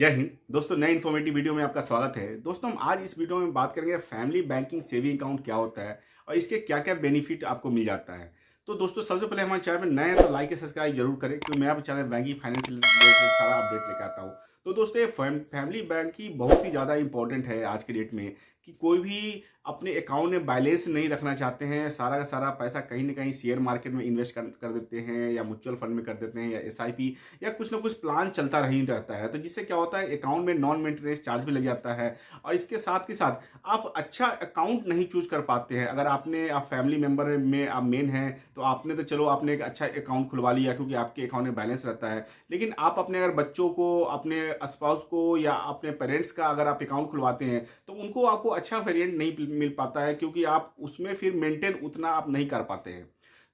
जय हिंद दोस्तों, नए इन्फॉर्मेटिव वीडियो में आपका स्वागत है। दोस्तों, हम आज इस वीडियो में बात करेंगे फैमिली बैंकिंग सेविंग अकाउंट क्या होता है और इसके क्या क्या बेनिफिट आपको मिल जाता है। तो दोस्तों, सबसे पहले हमारे चैनल में नए हैं तो लाइक और सब्सक्राइब जरूर करें, क्योंकि मैं आपके चैनल में बैंकिंग फाइनेंस से रिलेटेड सारा अपडेट लेकर आता हूँ। तो दोस्तों, ये फैमिली बैंकिंग बहुत ही ज़्यादा इंपॉर्टेंट है आज के डेट में, कि कोई भी अपने अकाउंट में बैलेंस नहीं रखना चाहते हैं। सारा का सारा पैसा कहीं ना कहीं शेयर मार्केट में इन्वेस्ट कर देते हैं, या म्यूचुअल फंड में कर देते हैं, या एसआईपी, या कुछ ना कुछ प्लान चलता ही रहता है। तो जिससे क्या होता है, अकाउंट में नॉन मेंटेनेंस चार्ज भी लग जाता है, और इसके साथ के साथ आप अच्छा अकाउंट नहीं चूज कर पाते हैं। अगर आप फैमिली मेंबर में आप मेन हैं, तो आपने तो चलो आपने एक अच्छा अकाउंट खुलवा लिया, क्योंकि आपके अकाउंट में बैलेंस रहता है। लेकिन आप अपने अगर बच्चों को, अपने स्पाउस को, या अपने पेरेंट्स का अगर आप अकाउंट खुलवाते हैं, तो उनको आपको अच्छा वेरिएंट नहीं मिल पाता है, क्योंकि आप उसमें फिर मेंटेन उतना आप नहीं कर पाते हैं।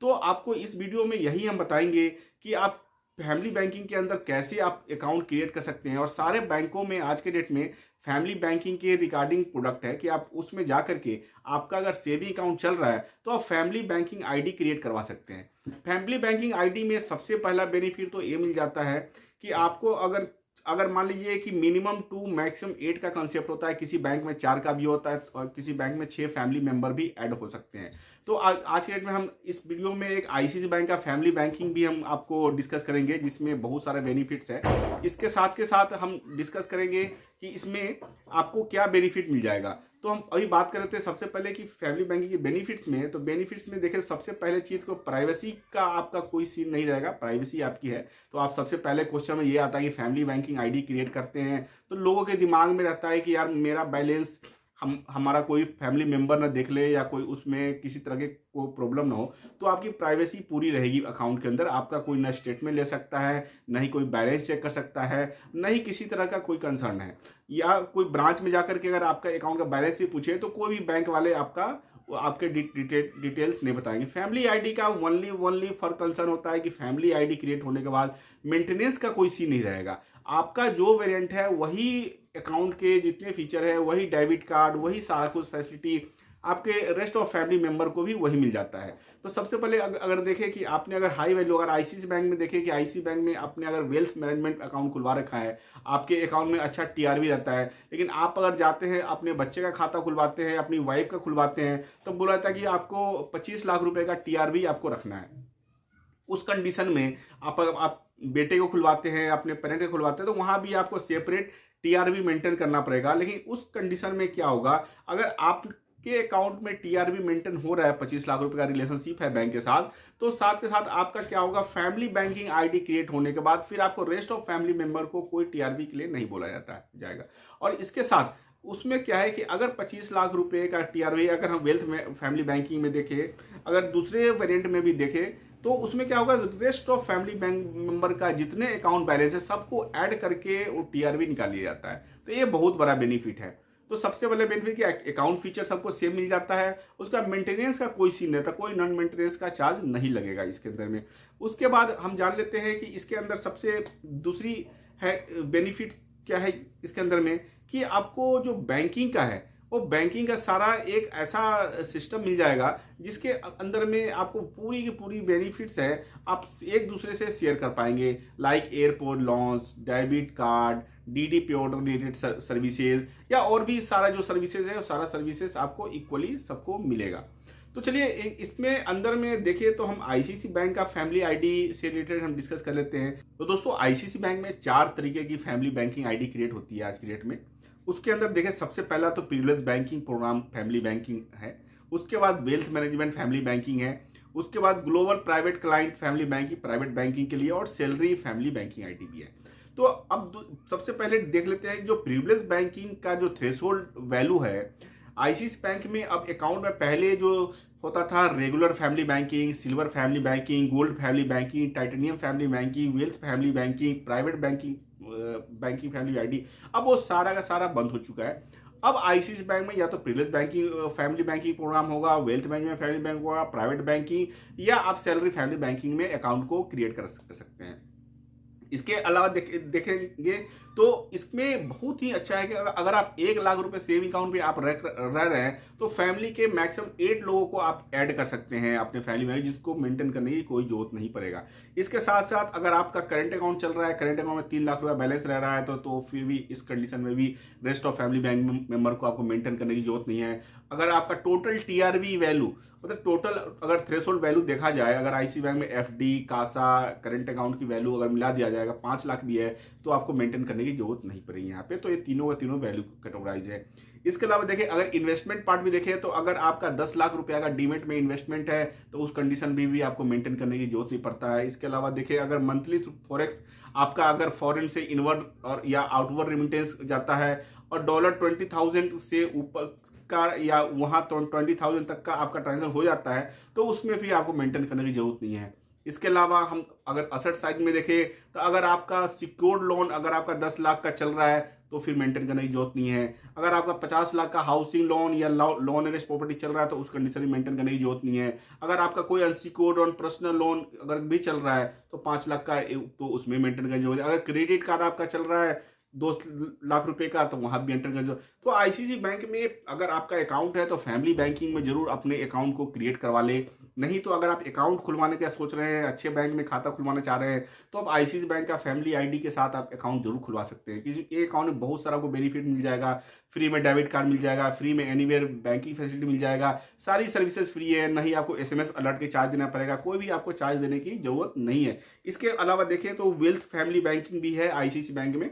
तो आपको इस वीडियो में यही हम बताएंगे कि आप फैमिली बैंकिंग के अंदर कैसे आप अकाउंट क्रिएट कर सकते हैं। और सारे बैंकों में आज के डेट में फैमिली बैंकिंग के रिगार्डिंग प्रोडक्ट है कि आप उसमें जा करके आपका अगर सेविंग अकाउंट चल रहा है तो आप फैमिली बैंकिंग आईडी क्रिएट करवा सकते हैं। फैमिली बैंकिंग आईडी में सबसे पहला बेनिफिट तो ये मिल जाता है कि आपको अगर अगर मान लीजिए कि मिनिमम 2 मैक्सिमम 8 का कंसेप्ट होता है, किसी बैंक में 4 का भी होता है, और किसी बैंक में 6 फैमिली मेंबर भी ऐड हो सकते हैं। तो आज के डेट में हम इस वीडियो में एक आईसीआईसीआई बैंक का फैमिली बैंकिंग भी हम आपको डिस्कस करेंगे, जिसमें बहुत सारे बेनिफिट्स हैं। इसके साथ के साथ हम डिस्कस करेंगे कि इसमें आपको क्या बेनिफिट मिल जाएगा। तो हम अभी बात कर रहे थे सबसे पहले कि फैमिली बैंकिंग के बेनिफिट्स में, तो बेनिफिट्स में देखें, सबसे पहले चीज़ को प्राइवेसी का आपका कोई सीन नहीं रहेगा, प्राइवेसी आपकी है। तो आप सबसे पहले क्वेश्चन में ये आता है कि फैमिली बैंकिंग आईडी क्रिएट करते हैं, तो लोगों के दिमाग में रहता है कि यार मेरा बैलेंस हमारा कोई फैमिली मेंबर ना देख ले, या कोई उसमें किसी तरह के कोई प्रॉब्लम ना हो। तो आपकी प्राइवेसी पूरी रहेगी अकाउंट के अंदर। आपका कोई ना स्टेटमेंट ले सकता है, ना ही कोई बैलेंस चेक कर सकता है, ना ही किसी तरह का कोई कंसर्न है। या कोई ब्रांच में जाकर के अगर आपका अकाउंट का बैलेंस ही पूछे, तो कोई भी बैंक वाले आपके डिटेल्स नहीं बताएंगे। फैमिली आईडी का ओनली फॉर कंसर्न होता है कि फैमिली आईडी क्रिएट होने के बाद मेंटेनेंस का कोई सीन नहीं रहेगा। आपका जो वेरिएंट है वही अकाउंट के जितने फीचर है, वही डेबिट कार्ड, वही सारा कुछ फैसिलिटी आपके रेस्ट ऑफ फैमिली मेंबर को भी वही मिल जाता है। तो सबसे पहले अगर देखें कि आपने अगर हाई वैल्यू, अगर आईसीआईसीआई बैंक में देखें कि आईसीआईसीआई बैंक में आपने अगर वेल्थ मैनेजमेंट अकाउंट खुलवा रखा है, आपके अकाउंट में अच्छा टीआरबी रहता है। लेकिन आप अगर जाते हैं अपने बच्चे का खाता खुलवाते हैं, अपनी वाइफ का खुलवाते हैं, तो बोला जाता है कि आपको 25 लाख रुपए का टीआरबी आपको रखना है। उस कंडीशन में आप बेटे को खुलवाते हैं, अपने पेरेंट को खुलवाते हैं, तो वहां भी आपको सेपरेट टीआरबी मेंटेन करना पड़ेगा। लेकिन उस कंडीशन में क्या होगा, अगर आपके अकाउंट में टीआरबी मेंटेन हो रहा है, 25 लाख रुपए का रिलेशनशिप है बैंक के साथ, तो साथ के साथ आपका क्या होगा, फैमिली बैंकिंग आईडी क्रिएट होने के बाद फिर आपको रेस्ट ऑफ फैमिली मेंबर को कोई टीआरबी के लिए नहीं बोला जाएगा। और इसके साथ उसमें क्या है कि अगर 25 लाख रुपए का टीआरबी अगर हम वेल्थ में फैमिली बैंकिंग में देखें, अगर दूसरे वेरिएंट में भी देखें, तो उसमें क्या होगा, rest of family bank member का जितने अकाउंट बैलेंस है सबको ऐड करके वो टीआरबी निकाल लिया जाता है। तो ये बहुत बड़ा बेनिफिट है। तो सबसे पहले बेनिफिट क्या, अकाउंट फीचर सबको सेम मिल जाता है। उसका मेंटेनेंस का कोई सीन नहीं था, कोई नॉन मेंटेनेंस का चार्ज नहीं लगेगा इसके अंदर में। उसके बाद हम जान लेते हैं कि इसके अंदर सबसे दूसरी है बेनिफिट क्या है इसके अंदर में, कि आपको जो बैंकिंग का है वो बैंकिंग का सारा एक ऐसा सिस्टम मिल जाएगा जिसके अंदर में आपको पूरी की पूरी बेनिफिट्स है आप एक दूसरे से शेयर कर पाएंगे। Like airport launch, debit card, DD pure related services, या और भी सारा जो सर्विसेज है वो सारा सर्विसेज आपको इक्वली सबको मिलेगा। तो चलिए इसमें अंदर में देखिए, तो हम आईसीआईसीआई बैंक का फैमिली आईडी से रिलेटेड हम डिस्कस कर लेते हैं। तो दोस्तों, आईसीआईसीआई बैंक में 4 तरीके की फैमिली बैंकिंग आईडी क्रिएट होती है आज की डेट में। उसके अंदर देखिए, सबसे पहला तो privilege banking program family banking है। उसके बाद वेल्थ मैनेजमेंट फैमिली बैंकिंग है। उसके बाद global private client family banking private banking के लिए, और सैलरी फैमिली बैंकिंग आईडी भी है। तो अब सबसे पहले देख लेते हैं जो प्रिविलेज बैंकिंग का जो थ्रेशोल्ड वैल्यू है आईसीआईसीआई बैंक में। अब अकाउंट में पहले जो होता था regular family banking, silver family banking, gold family banking, titanium family banking, wealth family banking, private banking family ID, अब वो सारा का सारा बंद हो चुका है। अब आईसीआईसीआई बैंक में या तो privilege banking family banking program होगा, वेल्थ मैनेजमेंट फैमिली बैंक होगा, प्राइवेट बैंकिंग, या आप सैलरी फैमिली बैंकिंग में अकाउंट को क्रिएट कर सकते हैं। इसके अलावा देखेंगे तो इसमें बहुत ही अच्छा है कि अगर आप 1 लाख रुपए सेविंग अकाउंट पे आप रह रहे हैं तो फैमिली के मैक्सिमम 8 लोगों को आप ऐड कर सकते हैं अपने फैमिली में, जिसको मेंटेन करने की कोई जरूरत नहीं पड़ेगा। इसके साथ साथ अगर आपका करंट अकाउंट चल रहा है, करंट अकाउंट में 3 लाख रुपया बैलेंस रह रहा है तो फिर भी इस कंडीशन में भी rest of family bank member को आपको मेंटेन करने की जरूरत नहीं है। अगर आपका टोटल टीआरवी वैल्यू मतलब टोटल अगर थ्रेशोल्ड वैल्यू देखा जाए, अगर आईसी बैंक में एफडी, कासा, करंट अकाउंट की वैल्यू अगर मिला दिया जाएगा 5 लाख भी है तो आपको मेंटेन करने की जरूरत नहीं पड़ेगी यहाँ पे। तो ये तीनों का तीनों वैल्यू कैटेगराइज है। इसके अलावा देखिए अगर इन्वेस्टमेंट पार्ट भी देखें तो अगर आपका 10 लाख रुपया का डीमेट में इन्वेस्टमेंट है तो उस कंडीशन में भी आपको मेंटेन करने की जरूरत नहीं पड़ता है। इसके अलावा देखिए अगर मंथली फॉरेक्स आपका अगर फॉरेन से इनवर्ड और या आउटवर्ड रिमिटेंस जाता है और $20,000 से ऊपर का या वहां तो 20,000 तक का आपका ट्रांजेक्शन हो जाता है तो उसमें भी आपको मेंटेन करने की जरूरत नहीं है। इसके अलावा हम अगर असेट साइड में देखें तो अगर आपका सिक्योर्ड लोन अगर आपका 10 लाख का चल रहा है तो फिर मेंटेन करने की जरूरत नहीं है। अगर आपका 50 लाख का हाउसिंग लोन या लोन अगेंस्ट प्रॉपर्टी चल रहा है तो उस कंडीशन में मेंटेन करने की जरूरत नहीं है। अगर आपका कोई अनसिक्योर्ड और पर्सनल लोन अगर भी चल रहा है तो 5 लाख का तो उसमें मेंटेन करने की जरूरत है। अगर क्रेडिट कार्ड आपका चल रहा है 2 लाख रुपए का तो वहां भी एंटर कर दो। तो आईसीसी बैंक में अगर आपका अकाउंट है तो फैमिली बैंकिंग में जरूर अपने अकाउंट को क्रिएट करवा ले। नहीं तो अगर आप अकाउंट खुलवाने का सोच रहे हैं, अच्छे बैंक में खाता खुलवाना चाह रहे हैं तो आप आईसीसी बैंक का फैमिली आईडी के साथ आप अकाउंट जरूर खुलवा सकते हैं, क्योंकि ये अकाउंट में बहुत सारा को बेनिफिट मिल जाएगा। फ्री में डेबिट कार्ड मिल जाएगा, फ्री में एनीवेयर बैंकिंग फैसिलिटी मिल जाएगा, सारी सर्विसेज फ्री है, नहीं आपको एसएमएस अलर्ट के चार्ज देना पड़ेगा, कोई भी आपको चार्ज देने की जरूरत नहीं है। इसके अलावा देखें तो वेल्थ फैमिली बैंकिंग भी है आईसीसी बैंक में।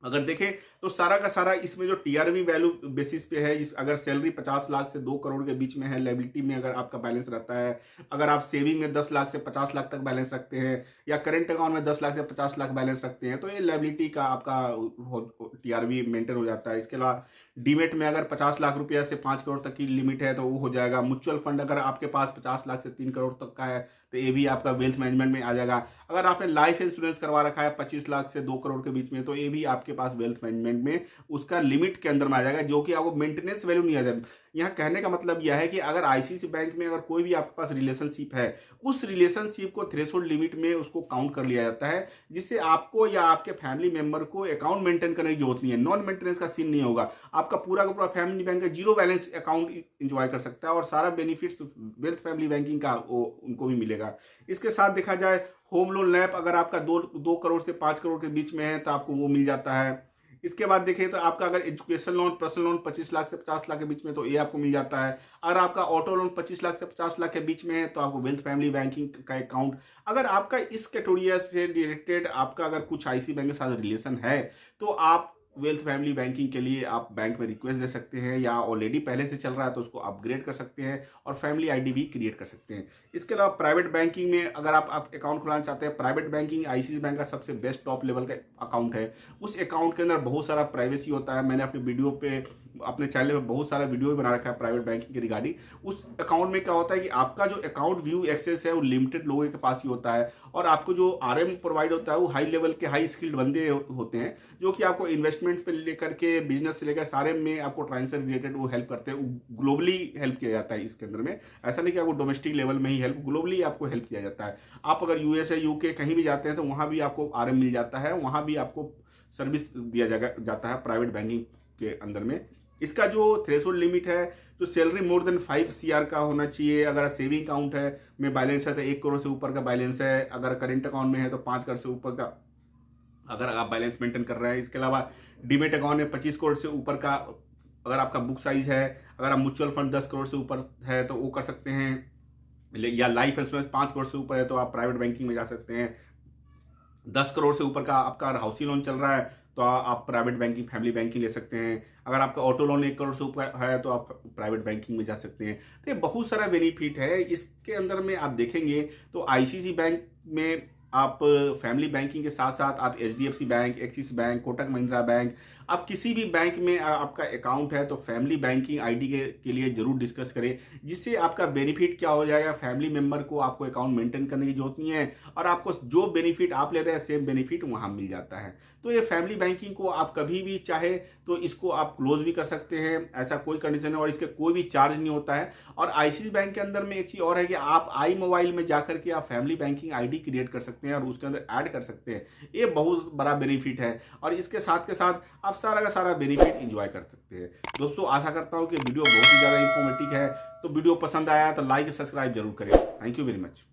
अगर देखें तो सारा का सारा इसमें जो टीआरवी वैल्यू बेसिस पे है, इस अगर सैलरी 50 लाख से 2 करोड़ के बीच में है, लायबिलिटी में अगर आपका बैलेंस रहता है, अगर आप सेविंग में 10 लाख से 50 लाख तक बैलेंस रखते हैं या करंट अकाउंट में 10 लाख से 50 लाख बैलेंस रखते हैं तो ये लायबिलिटी का आपका टीआरवी मेंटेन हो जाता है। इसके अलावा डीमेट में अगर 50 लाख रुपया से 5 करोड़ तक की लिमिट है तो वो हो जाएगा। म्यूचुअल फंड अगर आपके पास 50 लाख से 3 करोड़ तक का है तो ये भी आपका वेल्थ मैनेजमेंट में आ जाएगा। अगर आपने लाइफ इंश्योरेंस करवा रखा है 25 लाख से 2 करोड़ के बीच में तो ये भी आपके पास वेल्थ मैनेजमेंट में उसका लिमिट के अंदर में आ जाएगा, जो कि आपको मेंटेनेंस वैल्यू नहीं आ जाएगा। यहाँ कहने का मतलब यह है कि अगर आईसीसी बैंक में अगर कोई भी आपके पास रिलेशनशिप है, उस रिलेशनशिप को थ्रेशोल्ड लिमिट में उसको काउंट कर लिया जाता है, जिससे आपको या आपके फैमिली मेंबर को अकाउंट मेंटेन करने की जरूरत नहीं है। नॉन मेंटेनेंस का सीन नहीं होगा, आपका पूरा का पूरा फैमिली बैंक का जीरो बैलेंस अकाउंट इंजॉय कर सकता है और सारा बेनिफिट्स वेल्थ फैमिली बैंकिंग का वो उनको भी मिलेगा। इसके साथ देखा जाए होम लोन लैप अगर आपका 2 करोड़ से 5 करोड़ के बीच में है तो आपको वो मिल जाता है। इसके बाद देखें तो आपका अगर education loan, personal loan 25 lakh से 50 लाख के बीच में तो ये आपको मिल जाता है। अगर आपका ऑटो लोन 25 लाख से 50 लाख के बीच में है तो आपको वेल्थ फैमिली बैंकिंग का अकाउंट। अगर आपका इस कैटेगरी से रिलेटेड आपका अगर कुछ आईसी बैंक के साथ रिलेशन है तो आप वेल्थ फैमिली बैंकिंग के लिए आप बैंक में रिक्वेस्ट दे सकते हैं, या ऑलरेडी पहले से चल रहा है तो उसको अपग्रेड कर सकते हैं और फैमिली आईडी भी क्रिएट कर सकते हैं। इसके अलावा प्राइवेट बैंकिंग में अगर आप अकाउंट खुलाना चाहते हैं, प्राइवेट बैंकिंग आईसीसी बैंक का सबसे बेस्ट टॉप लेवल का अकाउंट है। उस अकाउंट के अंदर बहुत सारा प्राइवेसी होता है। मैंने अपनी वीडियो पे अपने चैनल पे बहुत सारा वीडियो भी बना रखा है प्राइवेट बैंकिंग के रिगार्डिंग। उस अकाउंट में क्या होता है कि आपका जो अकाउंट व्यू एक्सेस है वो लिमिटेड लोगों के पास ही होता है और आपको जो आरएम प्रोवाइड होता है वो हाई लेवल के हाई स्किल्ड बंदे होते हैं, जो कि आपको इन्वेस्टमेंट पे लेकर के बिजनेस से लेकर सारे में आपको ट्रांसफर रिलेटेड वो हेल्प करते हैं। ग्लोबली हेल्प किया जाता है इसके अंदर में, ऐसा नहीं कि आपको डोमेस्टिक लेवल में ही हेल्प, ग्लोबली आपको हेल्प किया जाता है। आप अगर यूएसए यूके कहीं भी जाते हैं तो वहां भी आपको आरएम मिल जाता है, वहां भी आपको सर्विस दिया जाता है प्राइवेट बैंकिंग के अंदर में। इसका जो थ्रेशोल्ड लिमिट है, जो सैलरी मोर देन 5 CR का होना चाहिए। अगर सेविंग अकाउंट है में बैलेंस है तो 1 करोड़ से ऊपर का बैलेंस है। अगर करेंट अकाउंट में है तो 5 करोड़ से ऊपर का अगर आप बैलेंस मेंटेन कर रहे हैं। इसके अलावा डीमेट अकाउंट में 25 करोड़ से ऊपर का अगर आपका बुक साइज है। अगर आप म्यूचुअल फंड 10 करोड़ से ऊपर है तो वो कर सकते हैं, या लाइफ इंश्योरेंस 5 करोड़ से ऊपर है तो आप प्राइवेट बैंकिंग में जा सकते हैं। 10 करोड़ से ऊपर का आपका हाउसिंग लोन चल रहा है तो आप प्राइवेट बैंकिंग फैमिली बैंकिंग ले सकते हैं। अगर आपका ऑटो लोन 1 करोड़ से ऊपर है तो आप प्राइवेट बैंकिंग में जा सकते हैं। तो ये बहुत सारा बेनिफिट है इसके अंदर में। आप देखेंगे तो आईसीसी बैंक में आप फैमिली बैंकिंग के साथ साथ आप HDFC bank, axis bank, Kotak Mahindra bank, आप किसी भी बैंक में आपका अकाउंट है तो फैमिली बैंकिंग आईडी के लिए जरूर डिस्कस करें, जिससे आपका बेनिफिट क्या हो जाएगा, फैमिली मेंबर को आपको अकाउंट मेंटेन करने की जरूरत नहीं है और आपको जो बेनिफिट आप ले रहे हैं सेम बेनिफिट वहां मिल जाता है। तो ये फैमिली बैंकिंग को आप कभी भी चाहे तो इसको आप क्लोज भी कर सकते हैं, ऐसा कोई कंडीशन है और इसके कोई भी चार्ज नहीं होता है। और आईसीसी बैंक के अंदर में एक चीज और है कि आप आई मोबाइल में जाकर के आप फैमिली बैंकिंग आईडी क्रिएट कर सकते सकते हैं और उसके अंदर ऐड कर सकते हैं। ये बहुत बड़ा बेनिफिट है और इसके साथ के साथ आप सारा का सारा बेनिफिट एंजॉय कर सकते हैं। दोस्तों आशा करता हूँ कि वीडियो बहुत ही ज़्यादा इन्फॉर्मेटिव है। तो वीडियो पसंद आया तो लाइक सब्सक्राइब जरूर करें। Thank you very much.